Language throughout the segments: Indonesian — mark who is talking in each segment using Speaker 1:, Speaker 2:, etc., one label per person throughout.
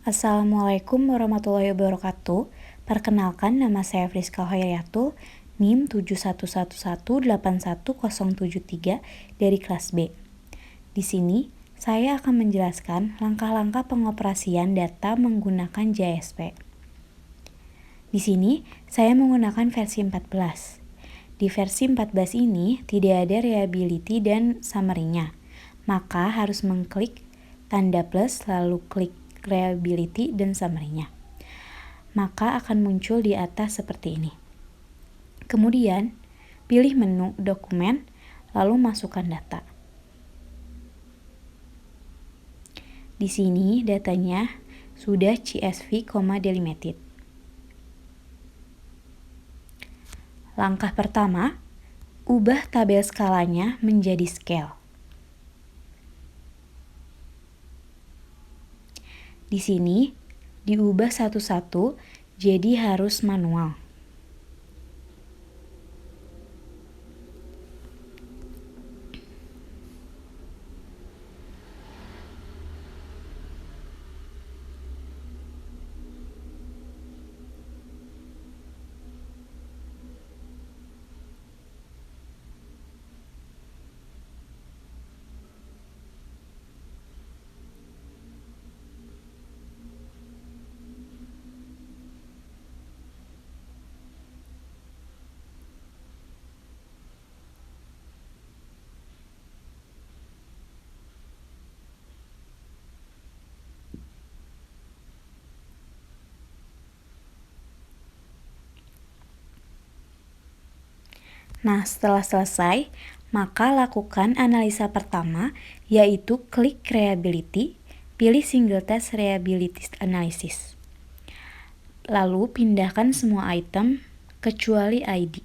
Speaker 1: Assalamualaikum warahmatullahi wabarakatuh. Perkenalkan, nama saya Friska Hoiriatul, NIM 7111811073 dari kelas B. Di sini, saya akan menjelaskan langkah-langkah pengoperasian data menggunakan JSP. Di sini, saya menggunakan versi 14. Di versi 14 ini tidak ada reliability dan summary-nya, maka harus mengklik tanda plus lalu klik reliability dan summary-nya. Maka akan muncul di atas seperti ini. Kemudian, pilih menu dokumen, lalu masukkan data. Di sini datanya sudah CSV, delimited. Langkah pertama, ubah tabel skalanya menjadi scale. Di sini diubah satu-satu, jadi harus manual. Nah, setelah selesai, maka lakukan analisa pertama, yaitu klik reliability, pilih single test reliability analysis. Lalu pindahkan semua item kecuali ID.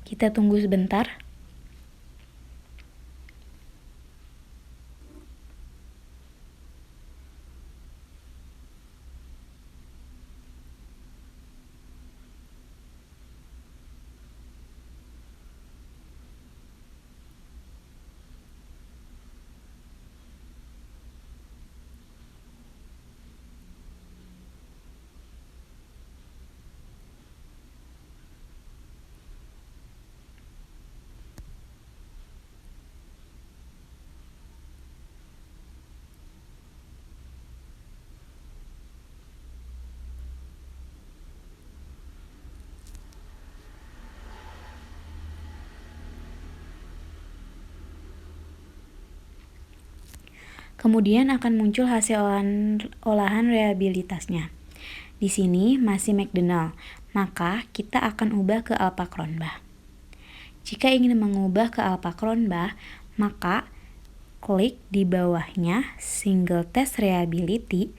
Speaker 1: Kita tunggu sebentar. Kemudian akan muncul hasil olahan reliabilitasnya. Di sini masih McDonald, maka kita akan ubah ke Alpha Cronbach. Jika ingin mengubah ke Alpha Cronbach, maka klik di bawahnya single test reliability,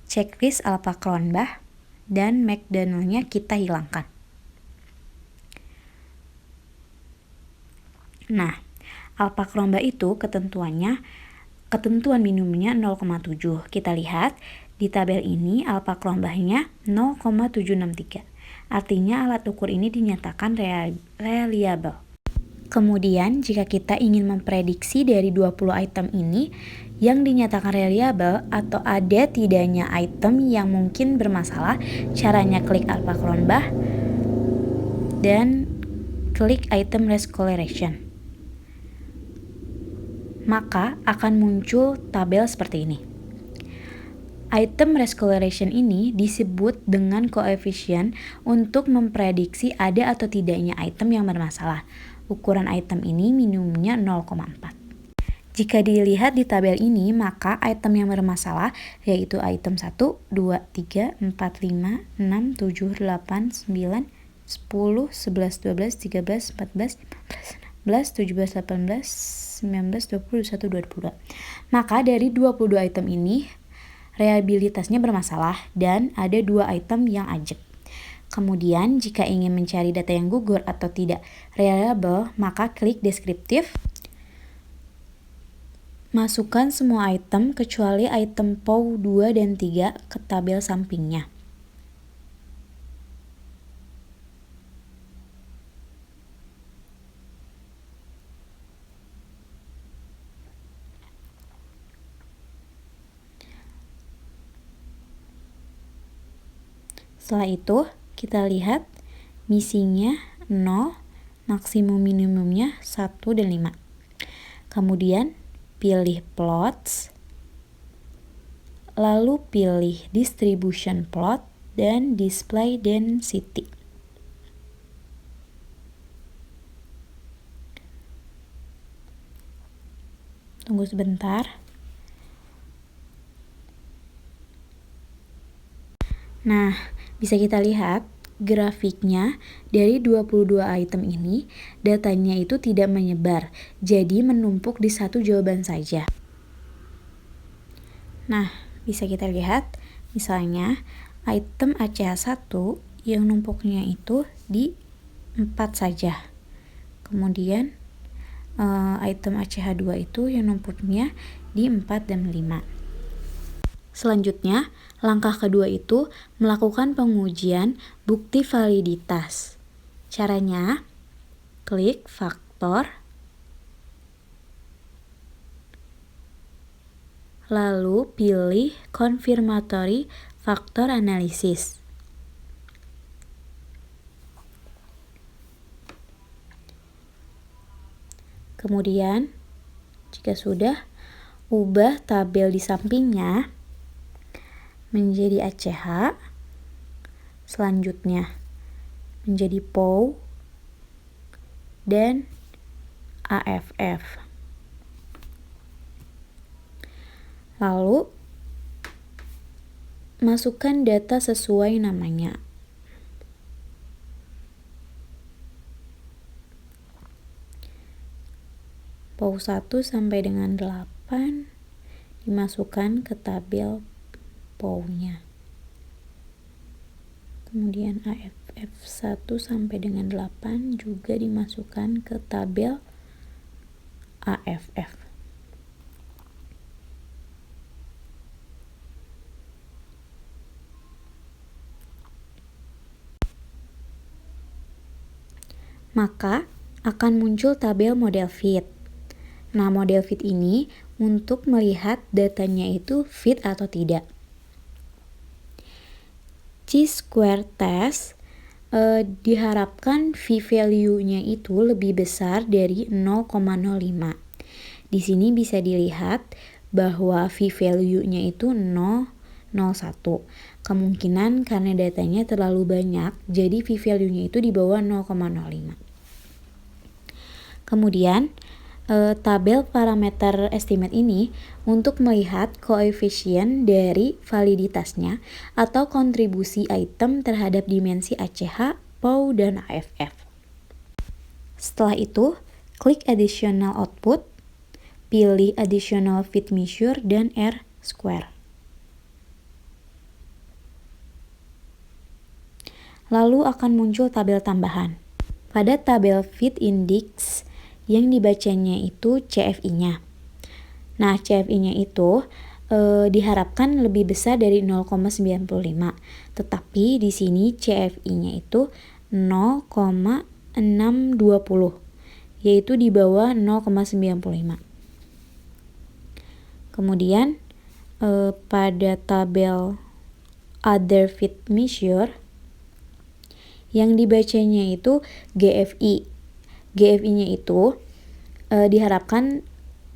Speaker 1: checklist Alpha Cronbach, dan McDonald-nya kita hilangkan. Nah, Alpha Cronbach itu ketentuan minimumnya 0,7. Kita lihat di tabel ini Alpha Cronbach-nya 0,763. Artinya alat ukur ini dinyatakan reliable. Kemudian jika kita ingin memprediksi dari 20 item ini yang dinyatakan reliable atau ada tidaknya item yang mungkin bermasalah, caranya klik Alpha Cronbach dan klik item risk correlation. Maka akan muncul tabel seperti ini. Item risk correlation ini disebut dengan koefisien untuk memprediksi ada atau tidaknya item yang bermasalah. Ukuran item ini minimumnya 0,4. Jika dilihat di tabel ini, maka item yang bermasalah yaitu item 1, 2, 3, 4, 5, 6, 7, 8, 9, 10, 11, 12, 13, 14, 15, 16, 17, 18, 19, 20, 21, 22. Maka dari 22 item ini, reliabilitasnya bermasalah dan ada 2 item yang ajak. Kemudian, jika ingin mencari data yang gugur atau tidak reliable, maka klik deskriptif. Masukkan semua item kecuali item POW 2 dan 3 ke tabel sampingnya. Setelah itu, kita lihat missingnya 0, maksimum minimumnya 1 dan 5. Kemudian, pilih plots, lalu pilih distribution plot dan display density. Tunggu sebentar. Nah, bisa kita lihat grafiknya dari 22 item ini, datanya itu tidak menyebar, jadi menumpuk di satu jawaban saja. Nah, bisa kita lihat, misalnya item ACH1 yang numpuknya itu di 4 saja. Kemudian item ACH2 itu yang numpuknya di 4 dan 5. Selanjutnya, langkah kedua itu melakukan pengujian bukti validitas. Caranya, klik faktor, lalu pilih confirmatory factor analysis. Kemudian, jika sudah, ubah tabel di sampingnya menjadi ACH, selanjutnya menjadi POW dan AFF. Lalu, masukkan data sesuai namanya. POW 1 sampai dengan 8 dimasukkan ke tabel POW-nya. Kemudian AFF 1 sampai dengan 8 juga dimasukkan ke tabel AFF. Maka akan muncul tabel model fit. Nah, model fit ini untuk melihat datanya itu fit atau tidak. Chi-square test diharapkan v-value-nya itu lebih besar dari 0,05. Di sini bisa dilihat bahwa v-value-nya itu 0,01. Kemungkinan karena datanya terlalu banyak, jadi v-value-nya itu di bawah 0,05. Kemudian, tabel parameter estimate ini untuk melihat koefisien dari validitasnya atau kontribusi item terhadap dimensi ACH, POW, dan AFF. Setelah itu, klik additional output, pilih additional fit measure dan R-square. Lalu akan muncul tabel tambahan. Pada tabel fit index yang dibacanya itu CFI-nya. Nah, CFI-nya itu diharapkan lebih besar dari 0,95. Tetapi di sini CFI-nya itu 0,620, yaitu di bawah 0,95. Kemudian pada tabel other fit measure yang dibacanya itu GFI. GFI-nya itu diharapkan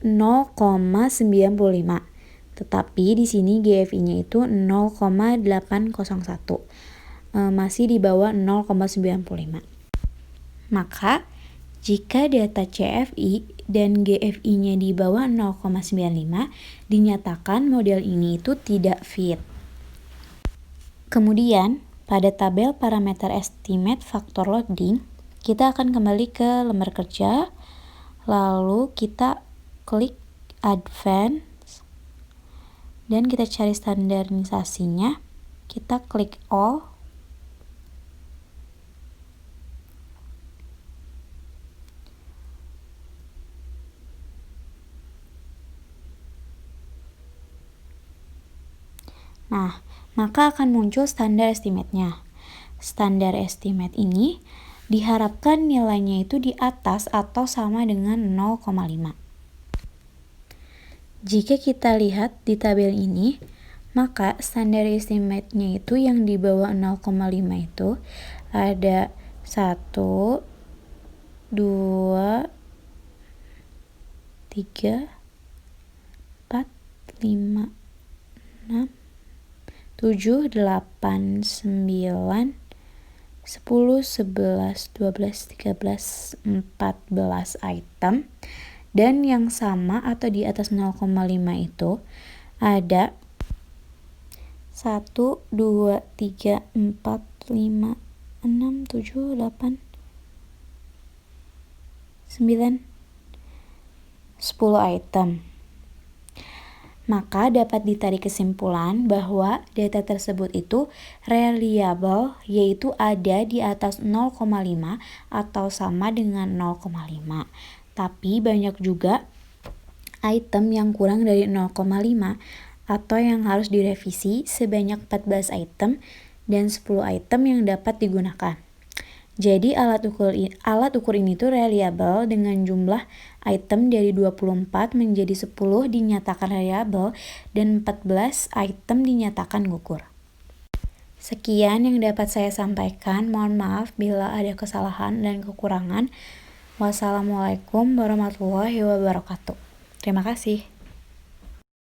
Speaker 1: 0,95. Tetapi di sini GFI-nya itu 0,801. Masih di bawah 0,95. Maka jika data CFI dan GFI-nya di bawah 0,95, dinyatakan model ini itu tidak fit. Kemudian pada tabel parameter estimate faktor loading, kita akan kembali ke lembar kerja, lalu kita klik advance, dan kita cari standarisasinya, kita klik all, nah, maka akan muncul standar estimate-nya. Standar estimate ini diharapkan nilainya itu di atas atau sama dengan 0,5. Jika kita lihat di tabel ini, Maka standar estimate-nya itu yang di bawah 0,5 itu ada 1, 2, 3, 4, 5, 6, 7, 8, 9, 10, 11, 12, 13, 14 item. Dan yang sama atau di atas 0,5 itu ada 1, 2, 3, 4, 5, 6, 7, 8, 9, 10 item. Maka dapat ditarik kesimpulan bahwa data tersebut itu reliable, yaitu ada di atas 0,5 atau sama dengan 0,5. Tapi banyak juga item yang kurang dari 0,5 atau yang harus direvisi sebanyak 14 item dan 10 item yang dapat digunakan. Jadi alat ukur ini tuh reliable dengan jumlah item dari 24 menjadi 10 dinyatakan reliable dan 14 item dinyatakan gugur. Sekian yang dapat saya sampaikan. Mohon maaf bila ada kesalahan dan kekurangan. Wassalamualaikum warahmatullahi wabarakatuh. Terima kasih.